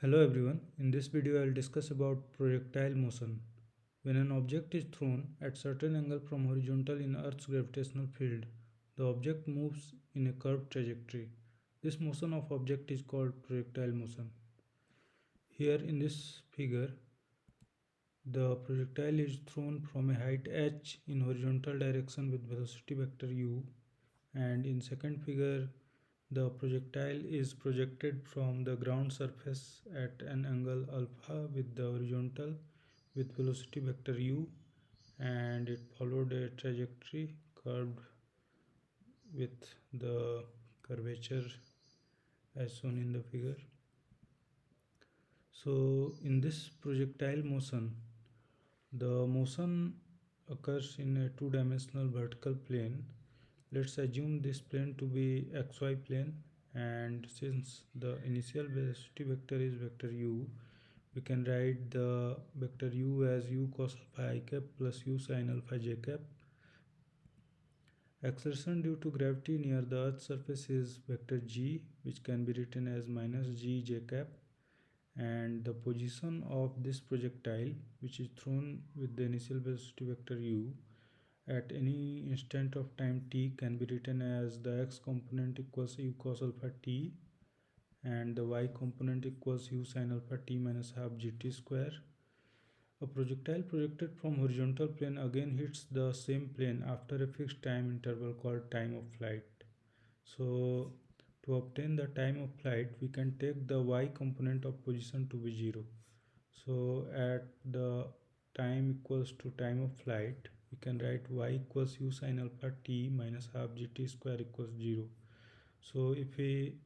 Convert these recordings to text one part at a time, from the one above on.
Hello everyone, in this video I will discuss about projectile motion. When an object is thrown at certain angle from horizontal in Earth's gravitational field, the object moves in a curved trajectory. This motion of object is called projectile motion. Here in this figure, the projectile is thrown from a height h in horizontal direction with velocity vector u, and in second figure the projectile is projected from the ground surface at an angle alpha with the horizontal with velocity vector u, and it followed a trajectory curved with the curvature as shown in the figure. So in this projectile motion, the motion occurs in a two-dimensional vertical plane. Let's assume this plane to be xy plane, and since the initial velocity vector is vector u, we can write the vector u as u cos alpha I cap plus u sin alpha j cap. Acceleration due to gravity near the earth's surface is vector g, which can be written as minus g j cap, and the position of this projectile, which is thrown with the initial velocity vector u at any instant of time t, can be written as the x component equals u cos alpha t and the y component equals u sin alpha t minus half gt square. A projectile projected from horizontal plane again hits the same plane after a fixed time interval called time of flight. So to obtain the time of flight, we can take the y component of position to be 0. So at the time equals to time of flight, we can write y equals u sin alpha t minus half gt square equals 0. So if we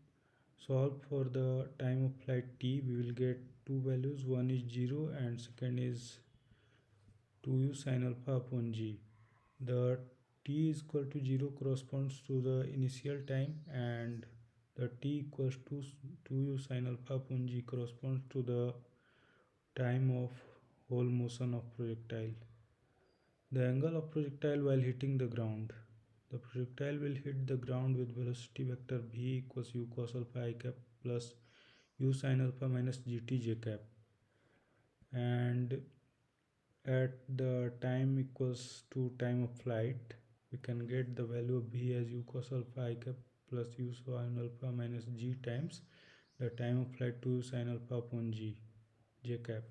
solve for the time of flight t, we will get two values. One is 0 and second is 2u sin alpha upon g. The t is equal to 0 corresponds to the initial time, and the t equals to 2u sin alpha upon g corresponds to the time of whole motion of projectile. The angle of projectile while hitting the ground. The projectile will hit the ground with velocity vector v equals u cos alpha I cap plus u sin alpha minus gt j cap, and at the time equals to time of flight, we can get the value of v as u cos alpha I cap plus u sin alpha minus g times the time of flight to u sin alpha upon g j cap.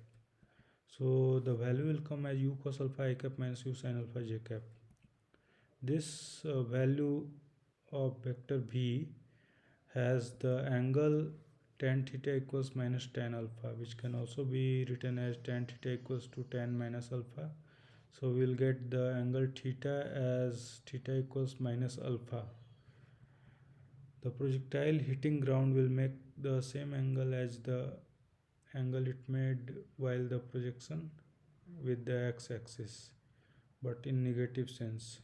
So the value will come as u cos alpha I cap minus u sin alpha j cap. This value of vector v has the angle tan theta equals minus tan alpha, which can also be written as tan theta equals to tan minus alpha. So we will get the angle theta as theta equals minus alpha. The projectile hitting ground will make the same angle as the angle it made while the projection with the x-axis, but in negative sense.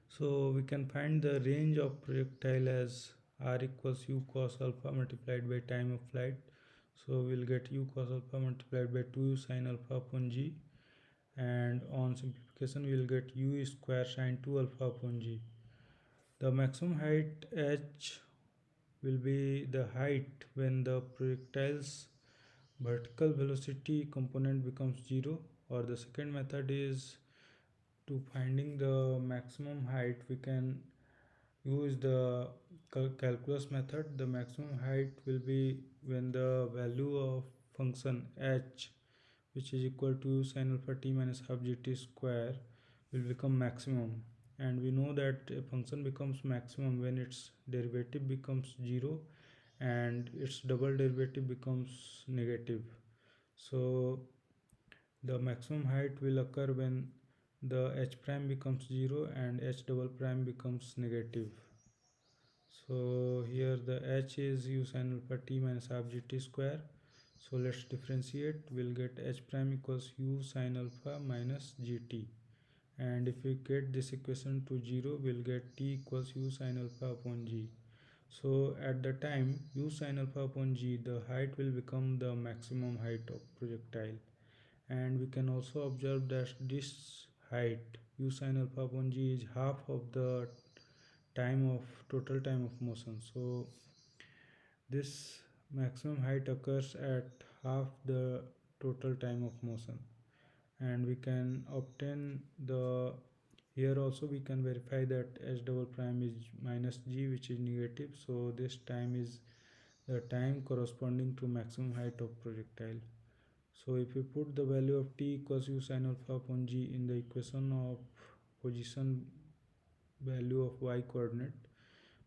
So we can find the range of projectile as r equals u cos alpha multiplied by time of flight. So we'll get u cos alpha multiplied by 2u sin alpha upon g, and on simplification we will get u square sin 2 alpha upon g. The maximum height h will be the height when the projectile's vertical velocity component becomes 0, or the second method is to finding the maximum height, we can use the calculus method. The maximum height will be when the value of function h, which is equal to sin alpha t minus half gt square, will become maximum, and we know that a function becomes maximum when its derivative becomes 0 and its double derivative becomes negative. So the maximum height will occur when the h prime becomes 0 and h double prime becomes negative. So here the h is u sin alpha t minus half gt square. So let's differentiate. We'll get h prime equals u sin alpha minus gt. And if we get this equation to 0, we'll get t equals u sin alpha upon g. So at the time u sin alpha upon g, the height will become the maximum height of projectile. And we can also observe that this height u sin alpha upon g is half of the total time of motion. So this maximum height occurs at half the total time of motion, and we can obtain the here also we can verify that h double prime is minus g, which is negative, so this time is the time corresponding to maximum height of projectile. So if we put the value of t equals u sin alpha upon g in the equation of position value of y coordinate,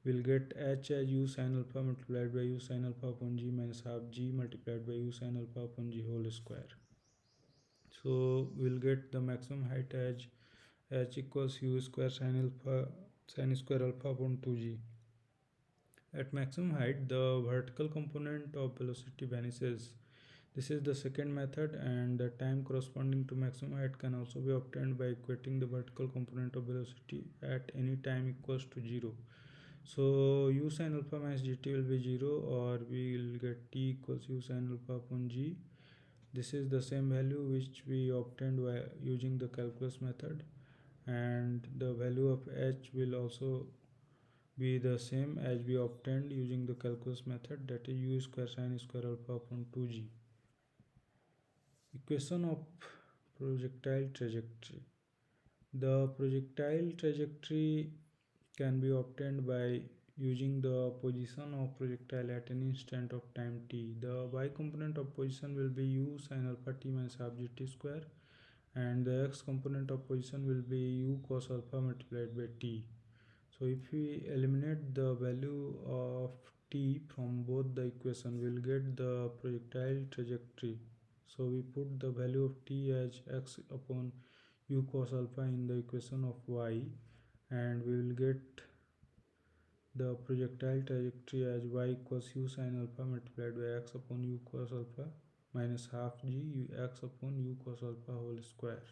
we'll get h as u sin alpha multiplied by u sin alpha upon g minus half g multiplied by u sin alpha upon g whole square. So we'll get the maximum height as h equals u square sin square alpha upon 2g. At maximum height, the vertical component of velocity vanishes. This is the second method, and the time corresponding to maximum height can also be obtained by equating the vertical component of velocity at any time equals to 0. So u sin alpha minus gt will be 0, or we will get t equals u sin alpha upon g. This is the same value which we obtained by using the calculus method, and the value of h will also be the same as we obtained using the calculus method, that is u square sin square alpha upon 2g. Equation of projectile trajectory. The projectile trajectory can be obtained by using the position of projectile at an instant of time t. The y component of position will be u sin alpha t minus half gt square, and the x component of position will be u cos alpha multiplied by t. So if we eliminate the value of t from both the equation, we'll get the projectile trajectory. So we put the value of t as x upon u cos alpha in the equation of y, and we will get the projectile trajectory as y equals u sin alpha multiplied by x upon u cos alpha minus half g x upon u cos alpha whole square.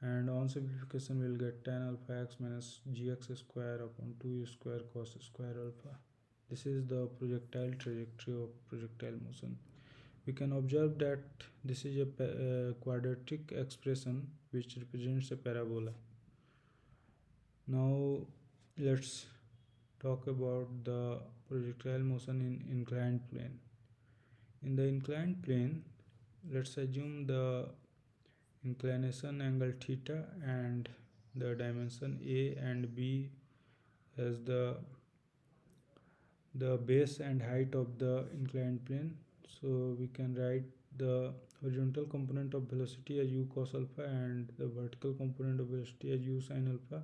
And on simplification we will get tan alpha x minus gx square upon 2u square cos square alpha. This is the projectile trajectory of projectile motion. We can observe that this is a quadratic expression which represents a parabola. Now let's talk about the projectile motion in inclined plane. In the inclined plane, let's assume the inclination angle theta and the dimension a and b as the base and height of the inclined plane. So we can write the horizontal component of velocity as u cos alpha and the vertical component of velocity as u sin alpha.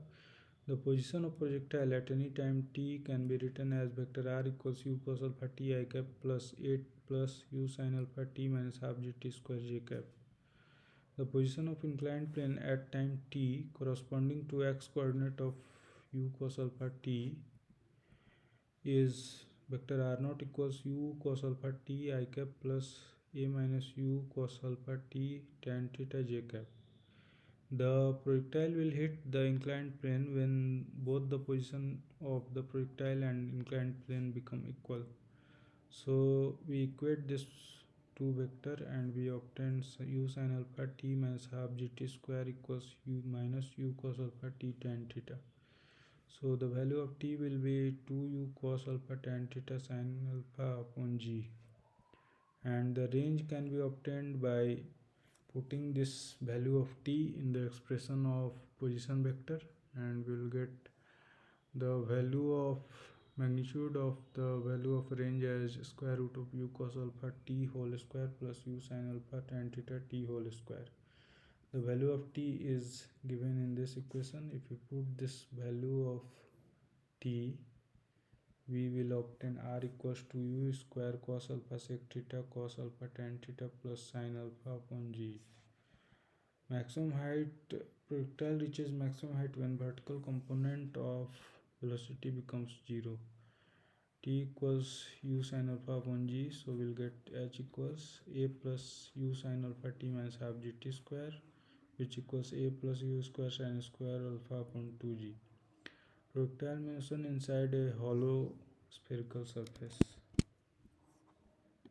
The position of projectile at any time t can be written as vector r equals u cos alpha t I cap plus 8 plus u sin alpha t minus half gt square j cap. The position of inclined plane at time t corresponding to x coordinate of u cos alpha t is vector r naught equals u cos alpha t I cap plus a minus u cos alpha t tan theta j cap. The projectile will hit the inclined plane when both the position of the projectile and inclined plane become equal. So we equate this two vector and we obtain u sin alpha t minus half gt square equals u minus u cos alpha t tan theta. So the value of t will be 2u cos alpha tan theta sin alpha upon g, and the range can be obtained by putting this value of t in the expression of position vector, and we will get the value of magnitude of the value of range as square root of u cos alpha t whole square plus u sin alpha tan theta t whole square. The value of t is given in this equation. If we put this value of t, we will obtain r equals to u square cos alpha sec theta cos alpha tan theta plus sin alpha upon g. Maximum height. Projectile reaches maximum height when vertical component of velocity becomes 0. T equals u sin alpha upon g, so we'll get h equals a plus u sin alpha t minus half gt square, which equals a plus u square sin square alpha upon 2g. Projectile motion inside a hollow spherical surface.